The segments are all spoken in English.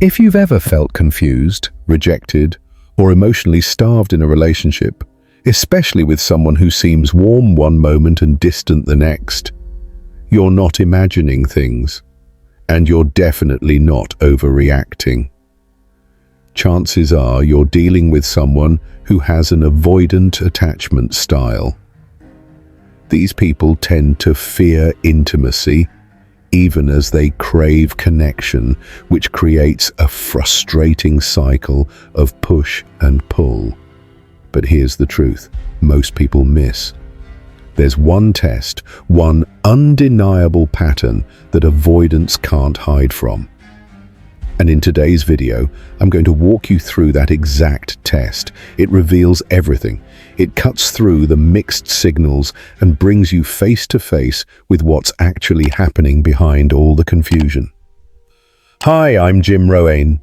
If you've ever felt confused, rejected, or emotionally starved in a relationship, especially with someone who seems warm one moment and distant the next, you're not imagining things, and you're definitely not overreacting. Chances are you're dealing with someone who has an avoidant attachment style. These people tend to fear intimacy, even as they crave connection, which creates a frustrating cycle of push and pull. But here's the truth most people miss. There's one test, one undeniable pattern that avoidance can't hide from. And in today's video, I'm going to walk you through that exact test. It reveals everything. It cuts through the mixed signals and brings you face to face with what's actually happening behind all the confusion. Hi, I'm Jim Roane.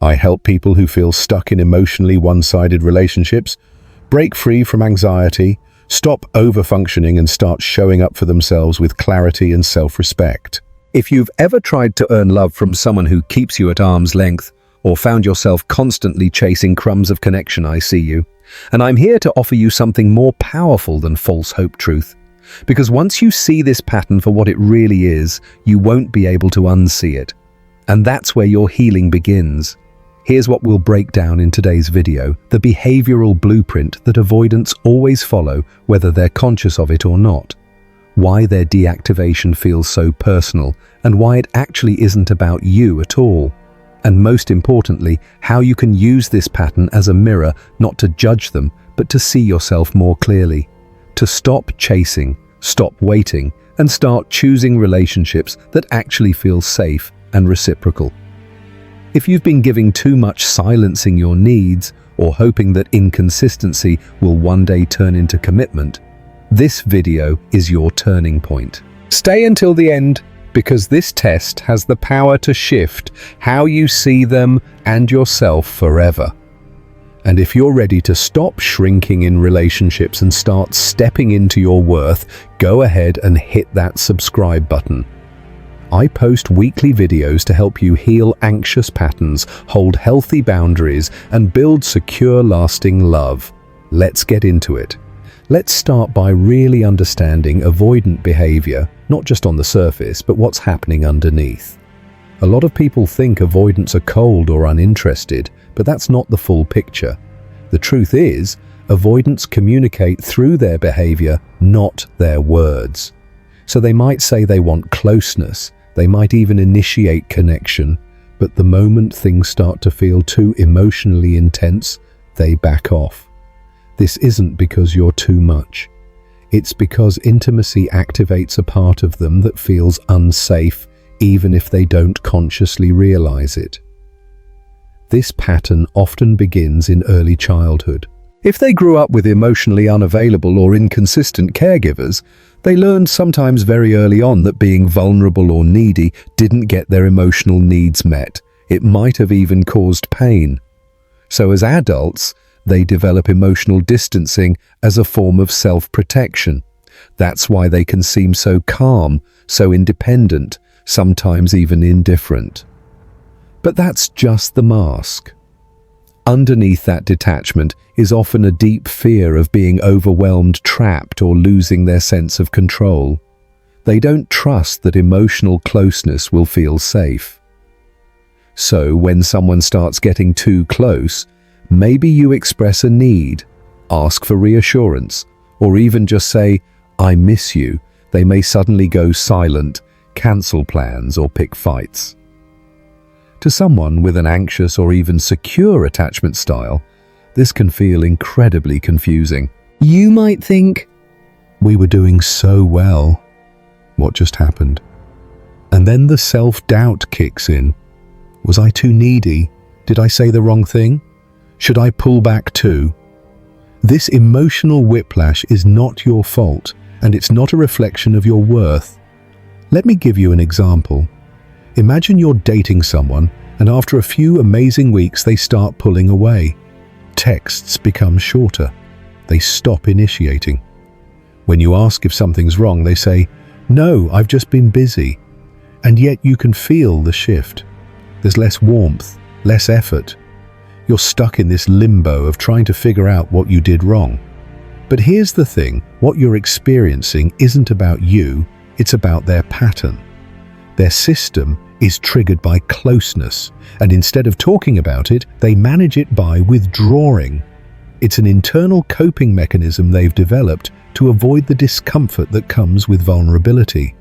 I help people who feel stuck in emotionally one-sided relationships break free from anxiety, stop over-functioning, and start showing up for themselves with clarity and self-respect. If you've ever tried to earn love from someone who keeps you at arm's length, or found yourself constantly chasing crumbs of connection, I see you. And I'm here to offer you something more powerful than false hope truth. Because once you see this pattern for what it really is, you won't be able to unsee it. And that's where your healing begins. Here's what we'll break down in today's video: the behavioral blueprint that avoidants always follow, whether they're conscious of it or not. Why their deactivation feels so personal, and why it actually isn't about you at all. And most importantly, how you can use this pattern as a mirror, not to judge them, but to see yourself more clearly. To stop chasing, stop waiting, and start choosing relationships that actually feel safe and reciprocal. If you've been giving too much silencing your needs, or hoping that inconsistency will one day turn into commitment, this video is your turning point. Stay until the end, because this test has the power to shift how you see them and yourself forever. And if you're ready to stop shrinking in relationships and start stepping into your worth, go ahead and hit that subscribe button. I post weekly videos to help you heal anxious patterns, hold healthy boundaries, and build secure, lasting love. Let's get into it. Let's start by really understanding avoidant behavior, not just on the surface, but what's happening underneath. A lot of people think avoidants are cold or uninterested, but that's not the full picture. The truth is, avoidants communicate through their behavior, not their words. So they might say they want closeness, they might even initiate connection, but the moment things start to feel too emotionally intense, they back off. This isn't because you're too much. It's because intimacy activates a part of them that feels unsafe, even if they don't consciously realize it. This pattern often begins in early childhood. If they grew up with emotionally unavailable or inconsistent caregivers, they learned sometimes very early on that being vulnerable or needy didn't get their emotional needs met. It might have even caused pain. So as adults, they develop emotional distancing as a form of self-protection. That's why they can seem so calm, so independent, sometimes even indifferent. But that's just the mask. Underneath that detachment is often a deep fear of being overwhelmed, trapped, or losing their sense of control. They don't trust that emotional closeness will feel safe. So when someone starts getting too close, maybe you express a need, ask for reassurance, or even just say, "I miss you," they may suddenly go silent, cancel plans, or pick fights. To someone with an anxious or even secure attachment style, this can feel incredibly confusing. You might think, "We were doing so well. What just happened?" And then the self-doubt kicks in. Was I too needy? Did I say the wrong thing? Should I pull back too? This emotional whiplash is not your fault, and it's not a reflection of your worth. Let me give you an example. Imagine you're dating someone, and after a few amazing weeks they start pulling away. Texts become shorter. They stop initiating. When you ask if something's wrong, they say, "No, I've just been busy." And yet you can feel the shift. There's less warmth, less effort. You're stuck in this limbo of trying to figure out what you did wrong. But here's the thing, what you're experiencing isn't about you, it's about their pattern. Their system is triggered by closeness, and instead of talking about it, they manage it by withdrawing. It's an internal coping mechanism they've developed to avoid the discomfort that comes with vulnerability.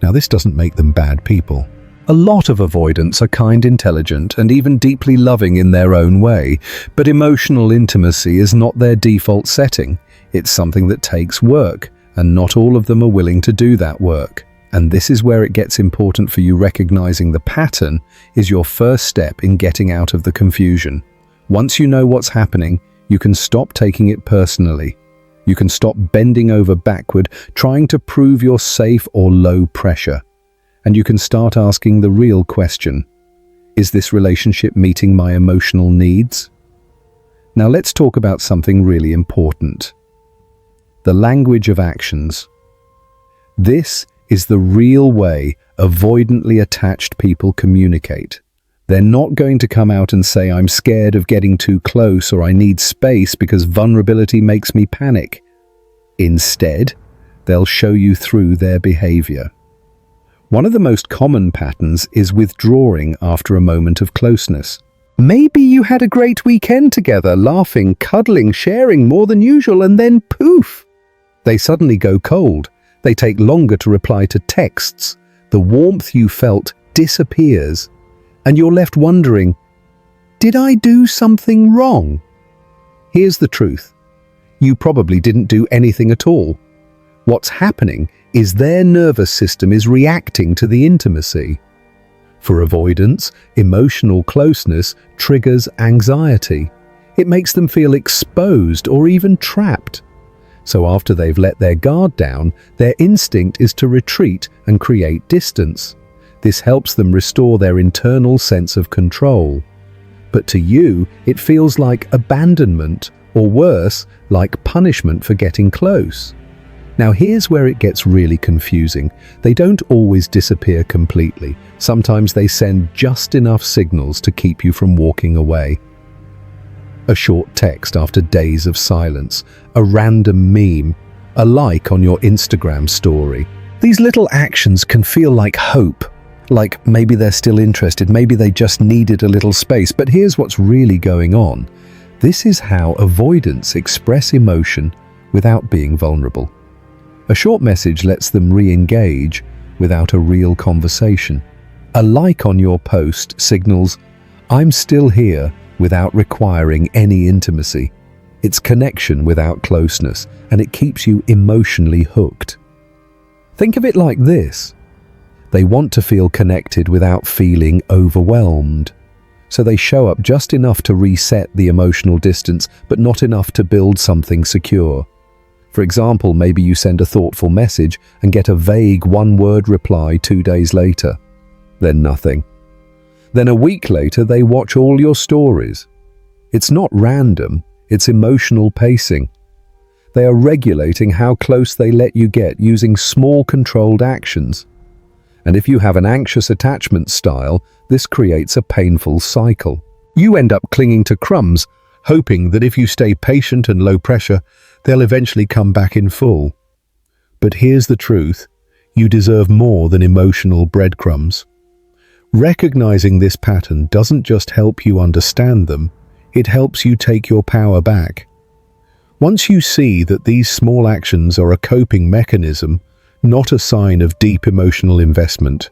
Now, this doesn't make them bad people. A lot of avoidants are kind, intelligent, and even deeply loving in their own way, but emotional intimacy is not their default setting. It's something that takes work, and not all of them are willing to do that work. And this is where it gets important for you. Recognizing the pattern is your first step in getting out of the confusion. Once you know what's happening, you can stop taking it personally. You can stop bending over backward, trying to prove you're safe or low pressure. And you can start asking the real question: is this relationship meeting my emotional needs? Now let's talk about something really important. The language of actions. This is the real way avoidantly attached people communicate. They're not going to come out and say, "I'm scared of getting too close," or "I need space because vulnerability makes me panic." Instead, they'll show you through their behavior. One of the most common patterns is withdrawing after a moment of closeness. Maybe you had a great weekend together, laughing, cuddling, sharing more than usual, and then poof! They suddenly go cold. They take longer to reply to texts. The warmth you felt disappears, and you're left wondering, did I do something wrong? Here's the truth. You probably didn't do anything at all. What's happening is their nervous system is reacting to the intimacy. For avoidance, emotional closeness triggers anxiety. It makes them feel exposed or even trapped. So after they've let their guard down, their instinct is to retreat and create distance. This helps them restore their internal sense of control. But to you, it feels like abandonment, or worse, like punishment for getting close. Now here's where it gets really confusing. They don't always disappear completely. Sometimes they send just enough signals to keep you from walking away. A short text after days of silence, a random meme, a like on your Instagram story. These little actions can feel like hope, like maybe they're still interested, maybe they just needed a little space. But here's what's really going on. This is how avoidants express emotion without being vulnerable. A short message lets them re-engage without a real conversation. A like on your post signals, "I'm still here," without requiring any intimacy. It's connection without closeness, and it keeps you emotionally hooked. Think of it like this. They want to feel connected without feeling overwhelmed. So they show up just enough to reset the emotional distance, but not enough to build something secure. For example, maybe you send a thoughtful message and get a vague one-word reply 2 days later. Then nothing. Then a week later, they watch all your stories. It's not random, it's emotional pacing. They are regulating how close they let you get using small controlled actions. And if you have an anxious attachment style, this creates a painful cycle. You end up clinging to crumbs, hoping that if you stay patient and low pressure, they'll eventually come back in full. But here's the truth. You deserve more than emotional breadcrumbs. Recognizing this pattern doesn't just help you understand them, it helps you take your power back. Once you see that these small actions are a coping mechanism, not a sign of deep emotional investment,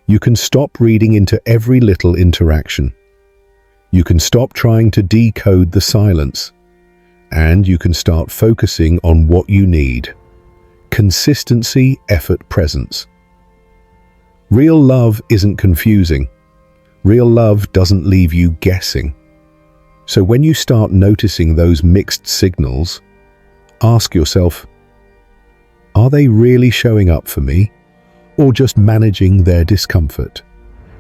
you can stop reading into every little interaction. You can stop trying to decode the silence, and you can start focusing on what you need. Consistency, effort, presence. Real love isn't confusing. Real love doesn't leave you guessing. So when you start noticing those mixed signals, ask yourself, are they really showing up for me, or just managing their discomfort?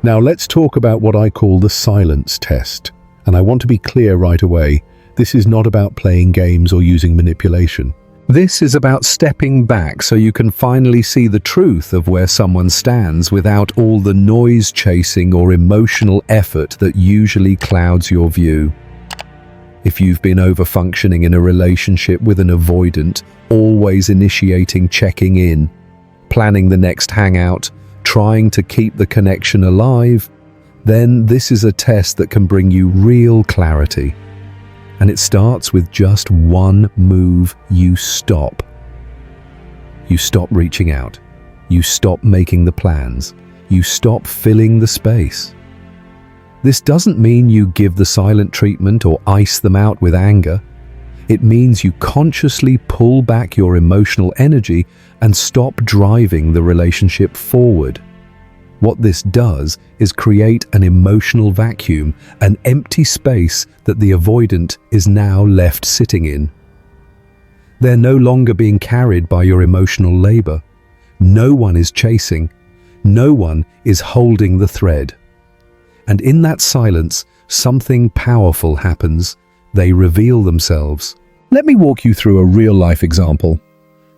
Now let's talk about what I call the silence test. And I want to be clear right away, this is not about playing games or using manipulation. This is about stepping back so you can finally see the truth of where someone stands without all the noise chasing or emotional effort that usually clouds your view. If you've been overfunctioning in a relationship with an avoidant, always initiating checking in, planning the next hangout, trying to keep the connection alive, then this is a test that can bring you real clarity. And it starts with just one move: you stop. You stop reaching out. You stop making the plans. You stop filling the space. This doesn't mean you give the silent treatment or ice them out with anger. It means you consciously pull back your emotional energy and stop driving the relationship forward. What this does is create an emotional vacuum, an empty space that the avoidant is now left sitting in. They're no longer being carried by your emotional labor. No one is chasing. No one is holding the thread. And in that silence, something powerful happens. They reveal themselves. Let me walk you through a real-life example.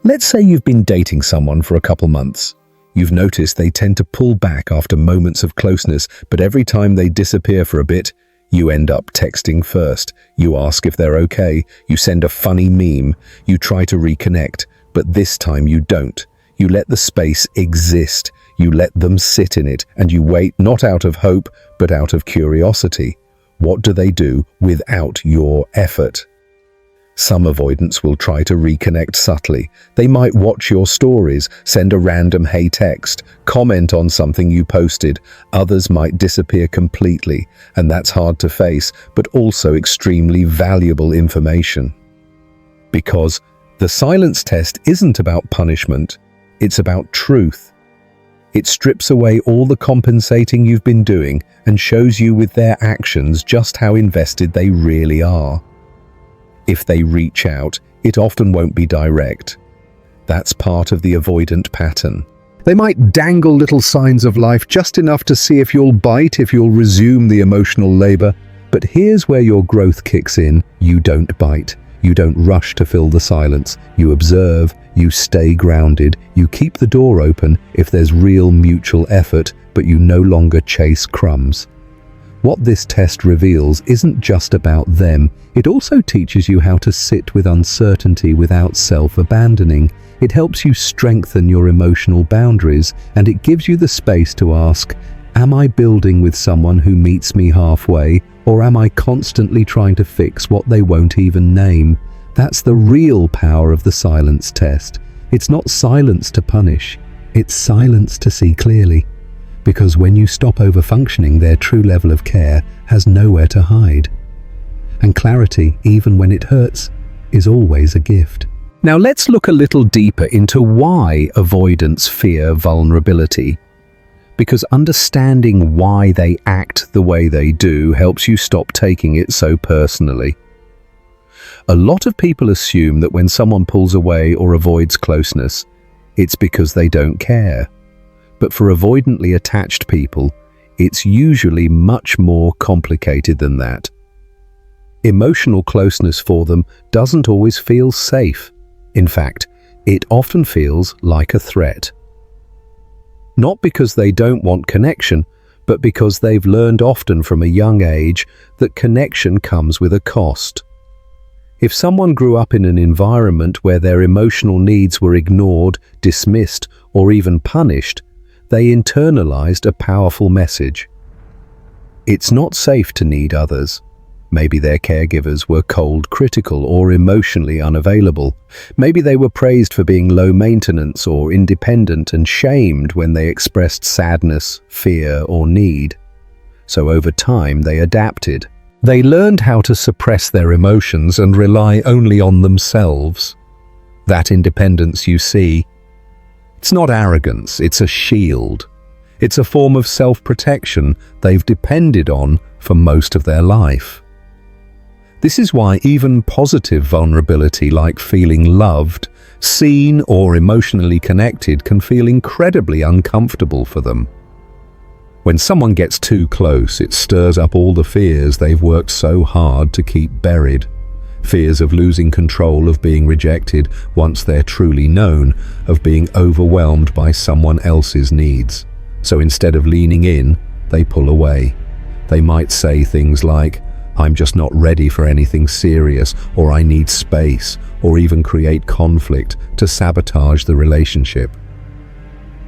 Let's say you've been dating someone for a couple months. You've noticed they tend to pull back after moments of closeness, but every time they disappear for a bit, you end up texting first. You ask if they're okay. You send a funny meme. You try to reconnect, but this time you don't. You let the space exist. You let them sit in it, and you wait not out of hope, but out of curiosity. What do they do without your effort? Some avoidants will try to reconnect subtly. They might watch your stories, send a random hey text, comment on something you posted. Others might disappear completely, and that's hard to face, but also extremely valuable information. Because the silence test isn't about punishment, it's about truth. It strips away all the compensating you've been doing and shows you with their actions just how invested they really are. If they reach out, it often won't be direct. That's part of the avoidant pattern. They might dangle little signs of life, just enough to see if you'll bite, if you'll resume the emotional labor. But here's where your growth kicks in. You don't bite. You don't rush to fill the silence. You observe. You stay grounded. You keep the door open if there's real mutual effort, but you no longer chase crumbs. What this test reveals isn't just about them. It also teaches you how to sit with uncertainty without self-abandoning. It helps you strengthen your emotional boundaries, and it gives you the space to ask, am I building with someone who meets me halfway, or am I constantly trying to fix what they won't even name? That's the real power of the silence test. It's not silence to punish, it's silence to see clearly. Because when you stop overfunctioning, their true level of care has nowhere to hide. And clarity, even when it hurts, is always a gift. Now let's look a little deeper into why avoidants fear vulnerability. Because understanding why they act the way they do helps you stop taking it so personally. A lot of people assume that when someone pulls away or avoids closeness, it's because they don't care. But for avoidantly attached people, it's usually much more complicated than that. Emotional closeness for them doesn't always feel safe. In fact, it often feels like a threat. Not because they don't want connection, but because they've learned often from a young age that connection comes with a cost. If someone grew up in an environment where their emotional needs were ignored, dismissed, or even punished, they internalized a powerful message. It's not safe to need others. Maybe their caregivers were cold, critical, or emotionally unavailable. Maybe they were praised for being low maintenance or independent and shamed when they expressed sadness, fear, or need. So over time, they adapted. They learned how to suppress their emotions and rely only on themselves. That independence you see, it's not arrogance, it's a shield. It's a form of self-protection they've depended on for most of their life. This is why even positive vulnerability like feeling loved, seen, or emotionally connected can feel incredibly uncomfortable for them. When someone gets too close, it stirs up all the fears they've worked so hard to keep buried. Fears of losing control, of being rejected once they're truly known, of being overwhelmed by someone else's needs. So instead of leaning in, they pull away. They might say things like, "I'm just not ready for anything serious," or "I need space," or even create conflict to sabotage the relationship.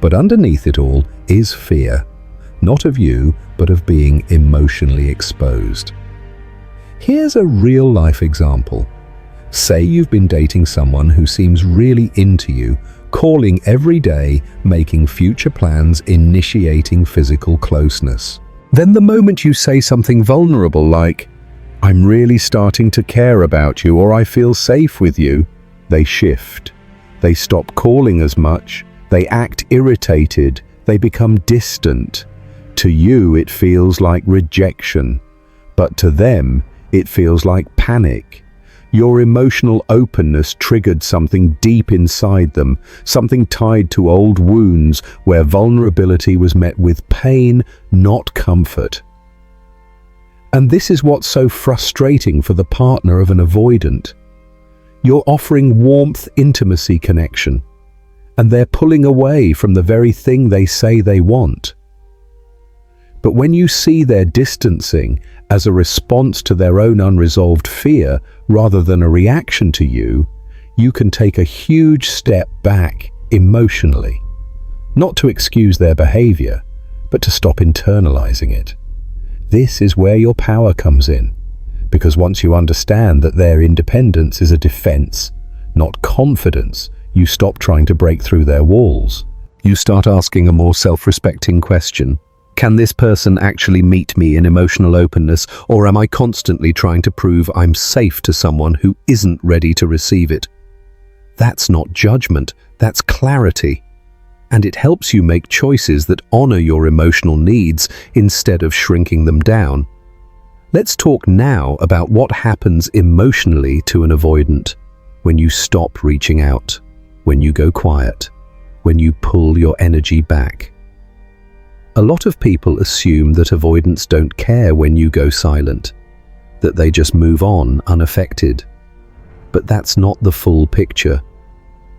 But underneath it all is fear, not of you, but of being emotionally exposed. Here's a real-life example. Say you've been dating someone who seems really into you, calling every day, making future plans, initiating physical closeness. Then the moment you say something vulnerable like, "I'm really starting to care about you," or "I feel safe with you," they shift. They stop calling as much. They act irritated. They become distant. To you, it feels like rejection, but to them, it feels like panic. Your emotional openness triggered something deep inside them, something tied to old wounds where vulnerability was met with pain, not comfort. And this is what's so frustrating for the partner of an avoidant. You're offering warmth, intimacy, connection, and they're pulling away from the very thing they say they want. But when you see their distancing as a response to their own unresolved fear rather than a reaction to you, you can take a huge step back emotionally. Not to excuse their behavior, but to stop internalizing it. This is where your power comes in, because once you understand that their independence is a defense, not confidence, you stop trying to break through their walls. You start asking a more self-respecting question. Can this person actually meet me in emotional openness, or am I constantly trying to prove I'm safe to someone who isn't ready to receive it? That's not judgment, that's clarity. And it helps you make choices that honor your emotional needs instead of shrinking them down. Let's talk now about what happens emotionally to an avoidant when you stop reaching out, when you go quiet, when you pull your energy back. A lot of people assume that avoidants don't care when you go silent, that they just move on unaffected. But that's not the full picture.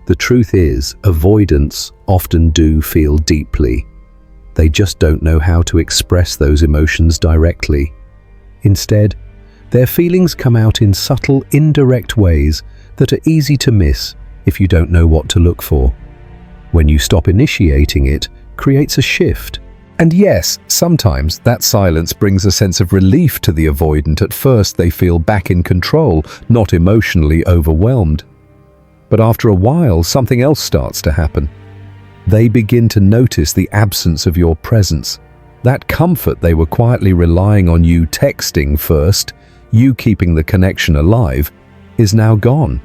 The truth is, avoidants often do feel deeply. They just don't know how to express those emotions directly. Instead, their feelings come out in subtle, indirect ways that are easy to miss if you don't know what to look for. When you stop initiating it, creates a shift. And yes, sometimes that silence brings a sense of relief to the avoidant. At first, they feel back in control, not emotionally overwhelmed. But after a while, something else starts to happen. They begin to notice the absence of your presence. That comfort they were quietly relying on you texting first, you keeping the connection alive, is now gone.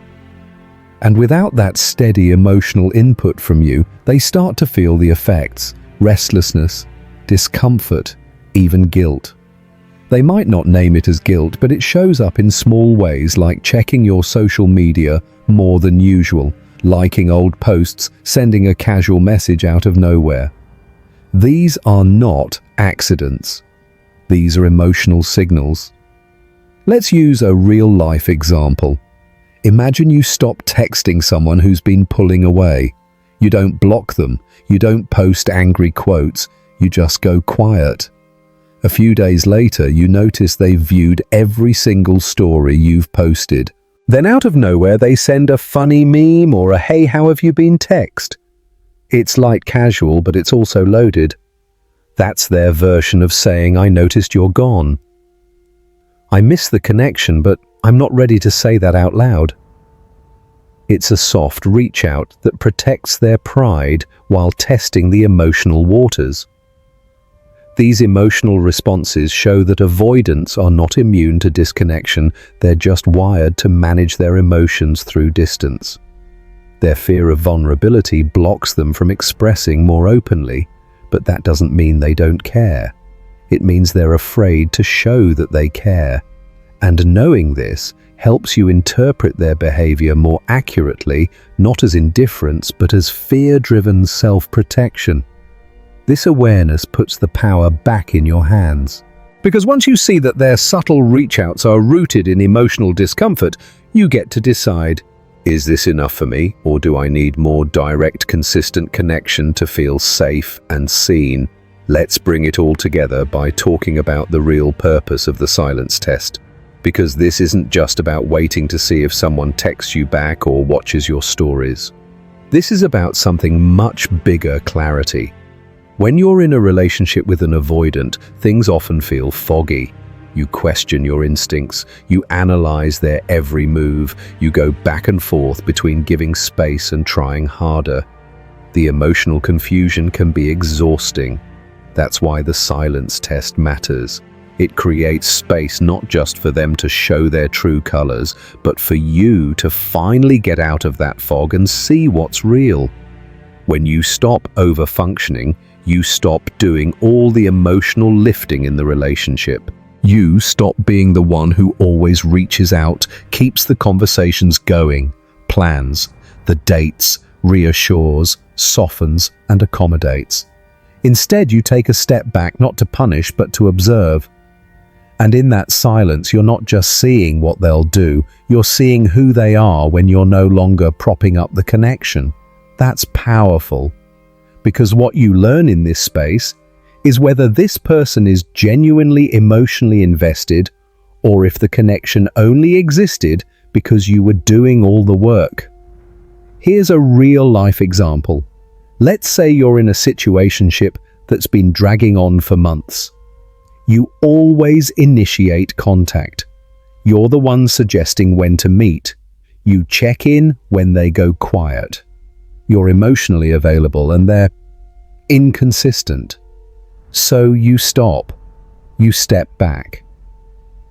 And without that steady emotional input from you, they start to feel the effects: restlessness, discomfort, even guilt. They might not name it as guilt, but it shows up in small ways like checking your social media more than usual, liking old posts, sending a casual message out of nowhere. These are not accidents. These are emotional signals. Let's use a real-life example. Imagine you stop texting someone who's been pulling away. You don't block them. You don't post angry quotes. You just go quiet. A few days later, you notice they've viewed every single story you've posted. Then out of nowhere, they send a funny meme or a "Hey, how have you been" text. It's light casual, but it's also loaded. That's their version of saying, "I noticed you're gone. I miss the connection, but I'm not ready to say that out loud." It's a soft reach out that protects their pride while testing the emotional waters. These emotional responses show that avoidants are not immune to disconnection, they're just wired to manage their emotions through distance. Their fear of vulnerability blocks them from expressing more openly, but that doesn't mean they don't care. It means they're afraid to show that they care. And knowing this helps you interpret their behavior more accurately, not as indifference, but as fear-driven self-protection. This awareness puts the power back in your hands. Because once you see that their subtle reach-outs are rooted in emotional discomfort, you get to decide, is this enough for me, or do I need more direct, consistent connection to feel safe and seen? Let's bring it all together by talking about the real purpose of the silence test. Because this isn't just about waiting to see if someone texts you back or watches your stories. This is about something much bigger: clarity. When you're in a relationship with an avoidant, things often feel foggy. You question your instincts, you analyze their every move, you go back and forth between giving space and trying harder. The emotional confusion can be exhausting. That's why the silence test matters. It creates space not just for them to show their true colors, but for you to finally get out of that fog and see what's real. When you stop over-functioning, you stop doing all the emotional lifting in the relationship. You stop being the one who always reaches out, keeps the conversations going, plans the dates, reassures, softens, and accommodates. Instead, you take a step back, not to punish, but to observe. And in that silence, you're not just seeing what they'll do, you're seeing who they are when you're no longer propping up the connection. That's powerful. Because what you learn in this space is whether this person is genuinely emotionally invested, or if the connection only existed because you were doing all the work. Here's a real-life example. Let's say you're in a situationship that's been dragging on for months. You always initiate contact. You're the one suggesting when to meet. You check in when they go quiet. You're emotionally available and they're inconsistent. So you stop. You step back.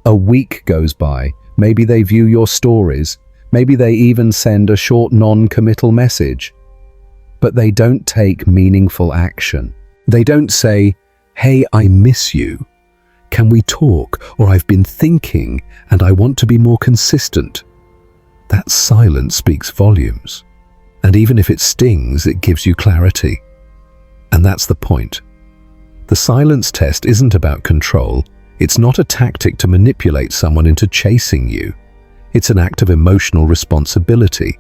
A week goes by. Maybe they view your stories. Maybe they even send a short non-committal message. But they don't take meaningful action. They don't say, "Hey, I miss you. Can we talk?" Or "I've been thinking and I want to be more consistent." That silence speaks volumes. And even if it stings, it gives you clarity. And that's the point. The silence test isn't about control. It's not a tactic to manipulate someone into chasing you. It's an act of emotional responsibility.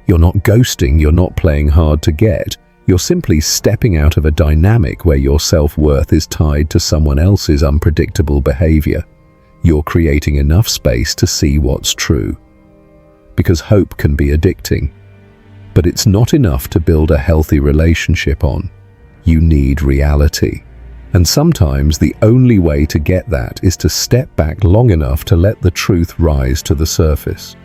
You're not ghosting, you're not playing hard to get. You're simply stepping out of a dynamic where your self-worth is tied to someone else's unpredictable behavior. You're creating enough space to see what's true. Because hope can be addicting. But it's not enough to build a healthy relationship on. You need reality. And sometimes the only way to get that is to step back long enough to let the truth rise to the surface.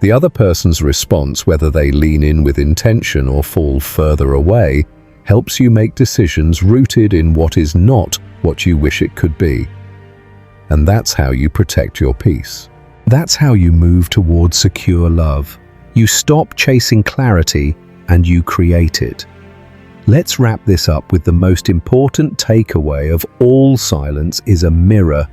The other person's response, whether they lean in with intention or fall further away, helps you make decisions rooted in what is not what you wish it could be. And that's how you protect your peace. That's how you move towards secure love. You stop chasing clarity and you create it. Let's wrap this up with the most important takeaway of all silence is a mirror.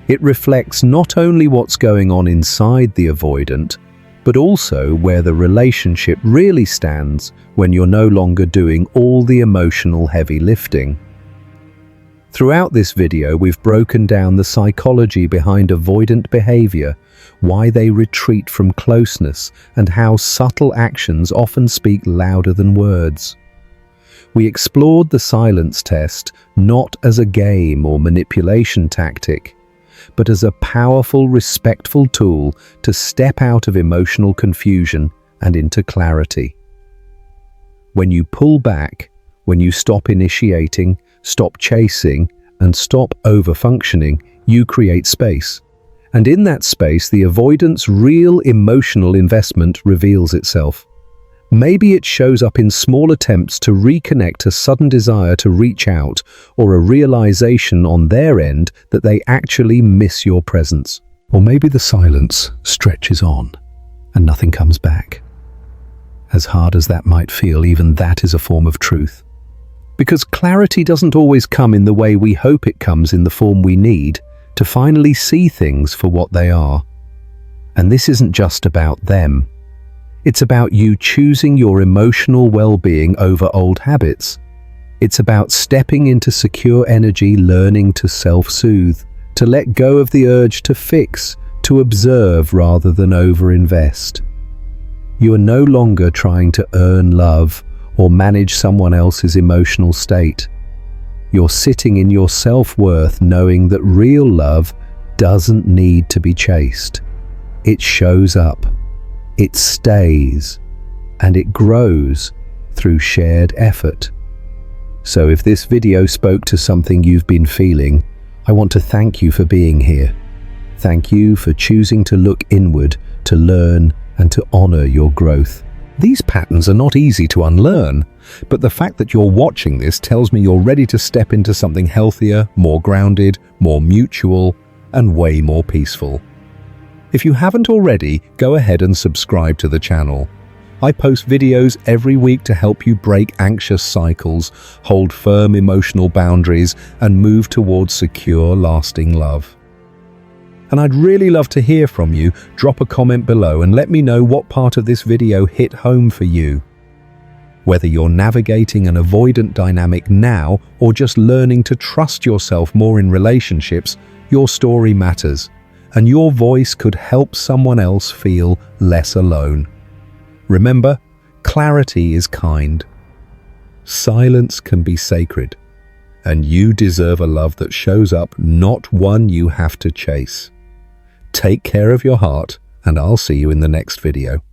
It reflects not only what's going on inside the avoidant, but also where the relationship really stands when you're no longer doing all the emotional heavy lifting. Throughout this video, we've broken down the psychology behind avoidant behavior, why they retreat from closeness, and how subtle actions often speak louder than words. We explored the silence test not as a game or manipulation tactic, but as a powerful, respectful tool to step out of emotional confusion and into clarity. When you pull back, when you stop initiating, stop chasing, and stop over-functioning, you create space. And in that space, the avoidant's real emotional investment reveals itself. Maybe it shows up in small attempts to reconnect, a sudden desire to reach out, or a realization on their end that they actually miss your presence. Or maybe the silence stretches on and nothing comes back. As hard as that might feel, even that is a form of truth. Because clarity doesn't always come in the way we hope it comes, in the form we need to finally see things for what they are. And this isn't just about them. It's about you choosing your emotional well-being over old habits. It's about stepping into secure energy, learning to self-soothe, to let go of the urge to fix, to observe rather than over-invest. You are no longer trying to earn love or manage someone else's emotional state. You're sitting in your self-worth, knowing that real love doesn't need to be chased. It shows up, it stays, and it grows through shared effort. So if this video spoke to something you've been feeling, I want to thank you for being here. Thank you for choosing to look inward, to learn, and to honor your growth. These patterns are not easy to unlearn, but the fact that you're watching this tells me you're ready to step into something healthier, more grounded, more mutual, and way more peaceful. If you haven't already, go ahead and subscribe to the channel. I post videos every week to help you break anxious cycles, hold firm emotional boundaries, and move towards secure, lasting love. And I'd really love to hear from you. Drop a comment below and let me know what part of this video hit home for you. Whether you're navigating an avoidant dynamic now or just learning to trust yourself more in relationships, your story matters, and your voice could help someone else feel less alone. Remember, clarity is kind. Silence can be sacred, and you deserve a love that shows up, not one you have to chase. Take care of your heart, and I'll see you in the next video.